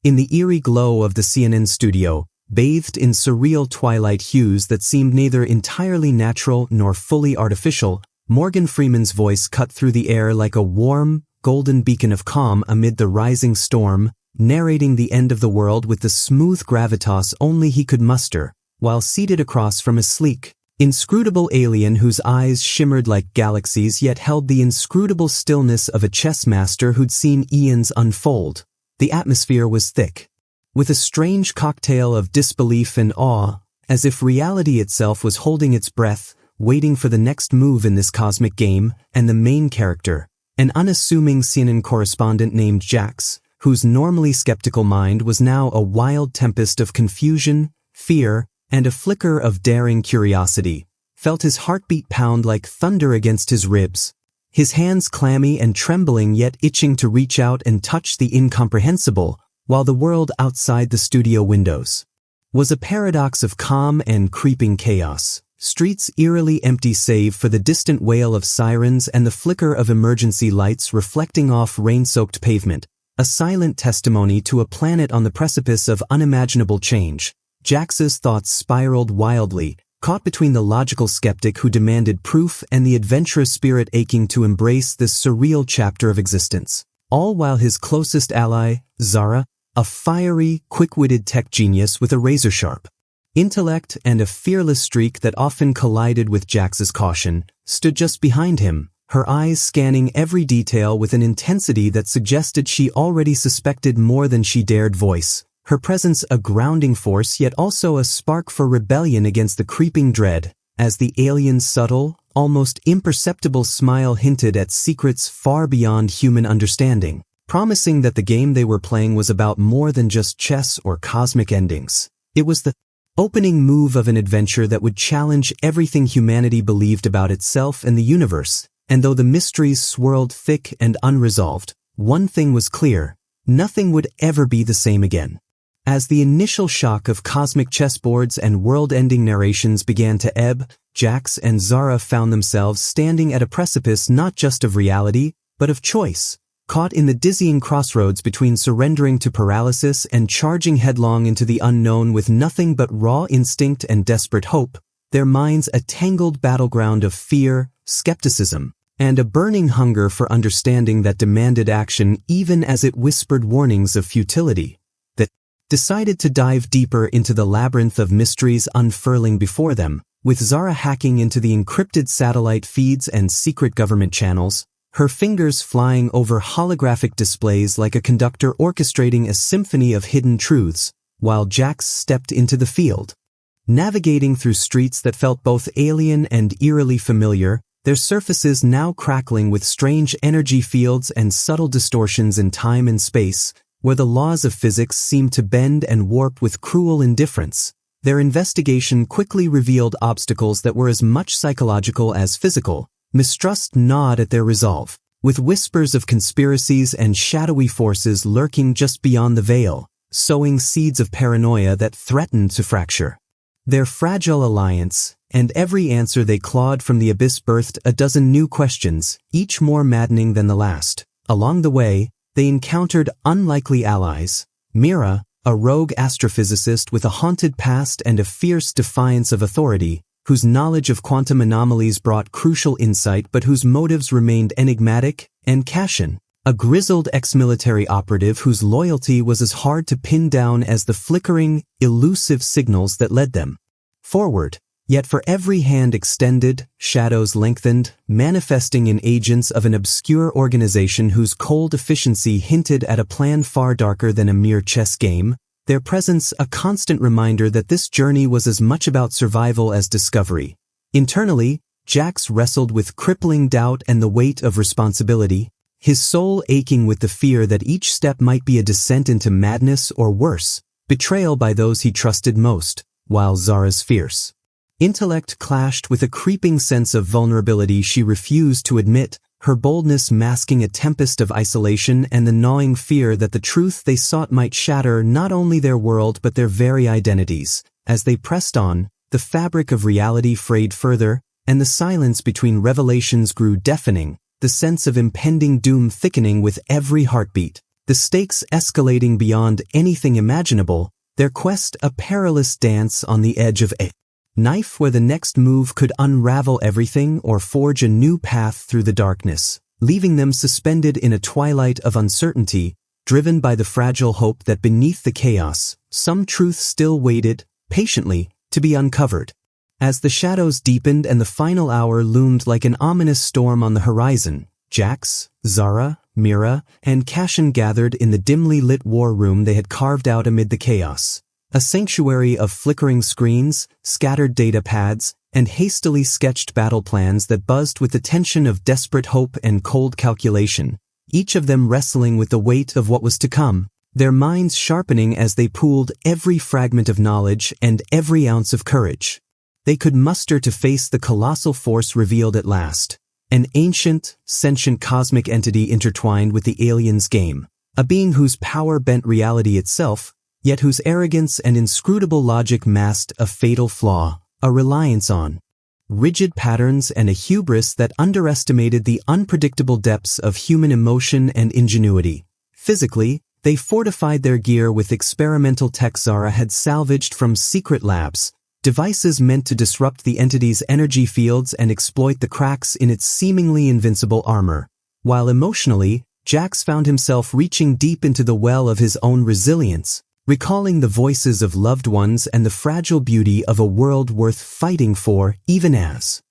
In the eerie glow of the CNN studio, bathed in surreal twilight hues that seemed neither entirely natural nor fully artificial, Morgan Freeman's voice cut through the air like a warm, golden beacon of calm amid the rising storm, narrating the end of the world with the smooth gravitas only he could muster, while seated across from a sleek, inscrutable alien whose eyes shimmered like galaxies yet held the inscrutable stillness of a chess master who'd seen eons unfold. The atmosphere was thick, with a strange cocktail of disbelief and awe, as if reality itself was holding its breath, waiting for the next move in this cosmic game, and the main character, an unassuming CNN correspondent named Jax, whose normally skeptical mind was now a wild tempest of confusion, fear, and a flicker of daring curiosity, felt his heartbeat pound like thunder against his ribs, his hands clammy and trembling yet itching to reach out and touch the incomprehensible, while the world outside the studio windows was a paradox of calm and creeping chaos. Streets eerily empty save for the distant wail of sirens and the flicker of emergency lights reflecting off rain-soaked pavement, a silent testimony to a planet on the precipice of unimaginable change. Jax's thoughts spiraled wildly, caught between the logical skeptic who demanded proof and the adventurous spirit aching to embrace this surreal chapter of existence. All while his closest ally, Zara, a fiery, quick-witted tech genius with a razor-sharp intellect and a fearless streak that often collided with Jax's caution, stood just behind him, her eyes scanning every detail with an intensity that suggested she already suspected more than she dared voice, her presence a grounding force yet also a spark for rebellion against the creeping dread, as the alien's subtle, almost imperceptible smile hinted at secrets far beyond human understanding, promising that the game they were playing was about more than just chess or cosmic endings. It was the opening move of an adventure that would challenge everything humanity believed about itself and the universe, and though the mysteries swirled thick and unresolved, one thing was clear: nothing would ever be the same again. As the initial shock of cosmic chessboards and world-ending narrations began to ebb, Jax and Zara found themselves standing at a precipice not just of reality, but of choice. Caught in the dizzying crossroads between surrendering to paralysis and charging headlong into the unknown with nothing but raw instinct and desperate hope, their minds a tangled battleground of fear, skepticism, and a burning hunger for understanding that demanded action even as it whispered warnings of futility, that decided to dive deeper into the labyrinth of mysteries unfurling before them, with Zara hacking into the encrypted satellite feeds and secret government channels, her fingers flying over holographic displays like a conductor orchestrating a symphony of hidden truths, while Jax stepped into the field. Navigating through streets that felt both alien and eerily familiar, their surfaces now crackling with strange energy fields and subtle distortions in time and space, where the laws of physics seemed to bend and warp with cruel indifference. Their investigation quickly revealed obstacles that were as much psychological as physical. Mistrust gnawed at their resolve, with whispers of conspiracies and shadowy forces lurking just beyond the veil, sowing seeds of paranoia that threatened to fracture their fragile alliance, and every answer they clawed from the abyss birthed a dozen new questions, each more maddening than the last. Along the way, they encountered unlikely allies: Mira, a rogue astrophysicist with a haunted past and a fierce defiance of authority, whose knowledge of quantum anomalies brought crucial insight but whose motives remained enigmatic, and Cashin, a grizzled ex-military operative whose loyalty was as hard to pin down as the flickering, elusive signals that led them forward. Yet for every hand extended, shadows lengthened, manifesting in agents of an obscure organization whose cold efficiency hinted at a plan far darker than a mere chess game, their presence a constant reminder that this journey was as much about survival as discovery. Internally, Jax wrestled with crippling doubt and the weight of responsibility, his soul aching with the fear that each step might be a descent into madness or worse, betrayal by those he trusted most, while Zara's fierce intellect clashed with a creeping sense of vulnerability she refused to admit, her boldness masking a tempest of isolation and the gnawing fear that the truth they sought might shatter not only their world but their very identities. As they pressed on, the fabric of reality frayed further, and the silence between revelations grew deafening, the sense of impending doom thickening with every heartbeat. the stakes escalating beyond anything imaginable, their quest a perilous dance on the edge of a knife where the next move could unravel everything or forge a new path through the darkness, leaving them suspended in a twilight of uncertainty, driven by the fragile hope that beneath the chaos, some truth still waited, patiently, to be uncovered. As the shadows deepened and the final hour loomed like an ominous storm on the horizon, Jax, Zara, Mira, and Cashin gathered in the dimly lit war room they had carved out amid the chaos. A sanctuary of flickering screens, scattered data pads, and hastily sketched battle plans that buzzed with the tension of desperate hope and cold calculation, each of them wrestling with the weight of what was to come, their minds sharpening as they pooled every fragment of knowledge and every ounce of courage they could muster to face the colossal force revealed at last. An ancient, sentient cosmic entity intertwined with the aliens' game, a being whose power bent reality itself, yet whose arrogance and inscrutable logic masked a fatal flaw, a reliance on rigid patterns and a hubris that underestimated the unpredictable depths of human emotion and ingenuity. Physically, they fortified their gear with experimental tech Zara had salvaged from secret labs, devices meant to disrupt the entity's energy fields and exploit the cracks in its seemingly invincible armor. While emotionally, Jax found himself reaching deep into the well of his own resilience, recalling the voices of loved ones and the fragile beauty of a world worth fighting for, even as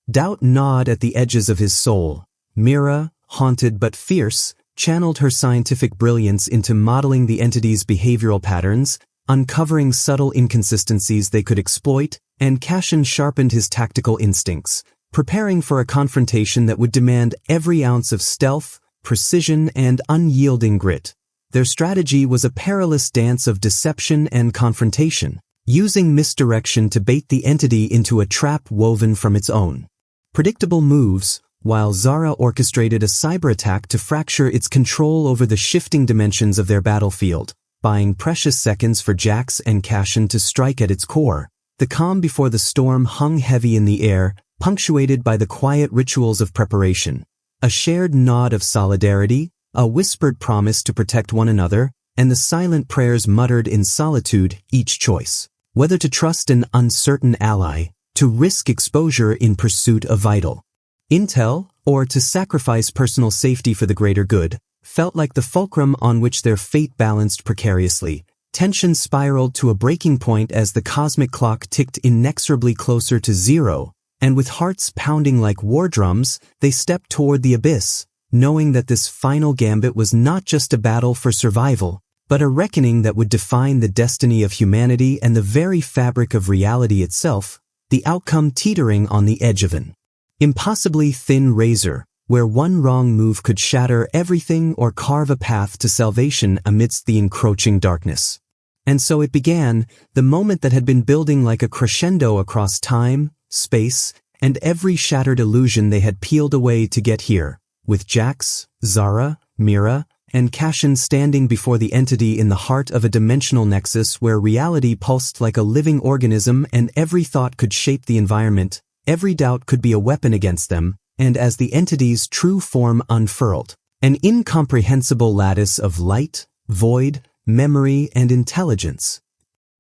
doubt gnawed at the edges of his soul. Mira, haunted but fierce, channeled her scientific brilliance into modeling the entity's behavioral patterns, uncovering subtle inconsistencies they could exploit, and Cashin sharpened his tactical instincts, preparing for a confrontation that would demand every ounce of stealth, precision, and unyielding grit. Their strategy was a perilous dance of deception and confrontation, using misdirection to bait the entity into a trap woven from its own predictable moves, while Zara orchestrated a cyber attack to fracture its control over the shifting dimensions of their battlefield, buying precious seconds for Jax and Cashin to strike at its core. The calm before the storm hung heavy in the air, punctuated by the quiet rituals of preparation. A shared nod of solidarity, a whispered promise to protect one another, and the silent prayers muttered in solitude, each choice. Whether to trust an uncertain ally, to risk exposure in pursuit of vital intel, or to sacrifice personal safety for the greater good, felt like the fulcrum on which their fate balanced precariously. Tension spiraled to a breaking point as the cosmic clock ticked inexorably closer to zero, and with hearts pounding like war drums, they stepped toward the abyss, knowing that this final gambit was not just a battle for survival, but a reckoning that would define the destiny of humanity and the very fabric of reality itself, the outcome teetering on the edge of an impossibly thin razor, where one wrong move could shatter everything or carve a path to salvation amidst the encroaching darkness. And so it began, the moment that had been building like a crescendo across time, space, and every shattered illusion they had peeled away to get here, with Jax, Zara, Mira, and Cashin standing before the entity in the heart of a dimensional nexus where reality pulsed like a living organism and every thought could shape the environment, every doubt could be a weapon against them, and as the entity's true form unfurled, an incomprehensible lattice of light, void, memory, and intelligence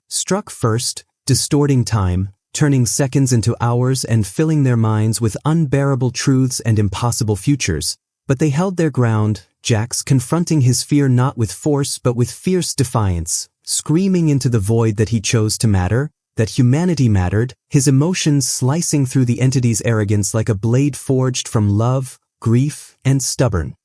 struck first, distorting time, turning seconds into hours and filling their minds with unbearable truths and impossible futures. But they held their ground, Jax confronting his fear not with force but with fierce defiance, screaming into the void that he chose to matter, that humanity mattered, his emotions slicing through the entity's arrogance like a blade forged from love, grief, and stubborn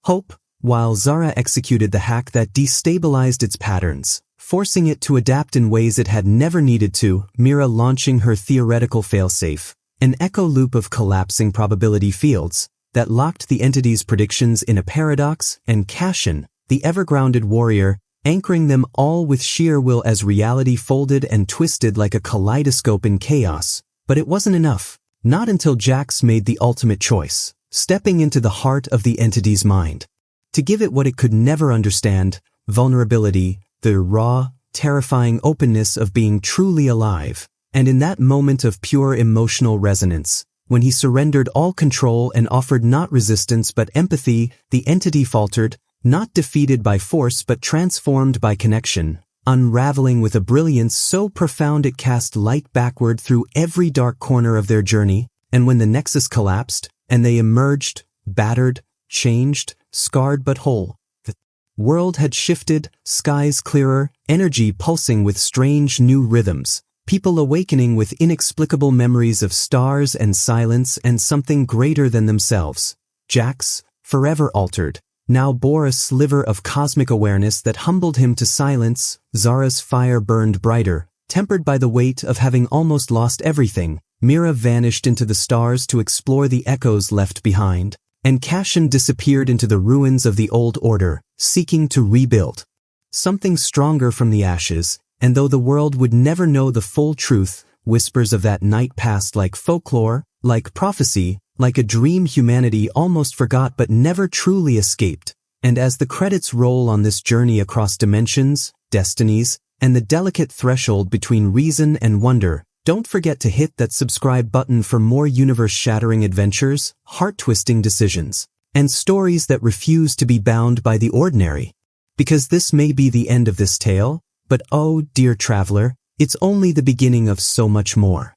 hope, while Zara executed the hack that destabilized its patterns, forcing it to adapt in ways it had never needed to, Mira launching her theoretical failsafe, an echo loop of collapsing probability fields that locked the entity's predictions in a paradox, and Cashin, the ever-grounded warrior, anchoring them all with sheer will as reality folded and twisted like a kaleidoscope in chaos. But it wasn't enough. Not until Jax made the ultimate choice, stepping into the heart of the entity's mind. To give it what it could never understand, vulnerability, the raw, terrifying openness of being truly alive. And in that moment of pure emotional resonance, when he surrendered all control and offered not resistance but empathy, the entity faltered, not defeated by force but transformed by connection, unraveling with a brilliance so profound it cast light backward through every dark corner of their journey. And when the nexus collapsed, and they emerged, battered, changed, scarred but whole, the world had shifted, skies clearer, energy pulsing with strange new rhythms, people awakening with inexplicable memories of stars and silence and something greater than themselves. Jax, forever altered, now bore a sliver of cosmic awareness that humbled him to silence. Zara's fire burned brighter, tempered by the weight of having almost lost everything. Mira vanished into the stars to explore the echoes left behind, and Cassian disappeared into the ruins of the old order, seeking to rebuild something stronger from the ashes. And though the world would never know the full truth, whispers of that night passed like folklore, like prophecy, like a dream humanity almost forgot but never truly escaped. And as the credits roll on this journey across dimensions, destinies, and the delicate threshold between reason and wonder, don't forget to hit that subscribe button for more universe-shattering adventures, heart-twisting decisions, and stories that refuse to be bound by the ordinary. Because this may be the end of this tale, but oh, dear traveler, it's only the beginning of so much more.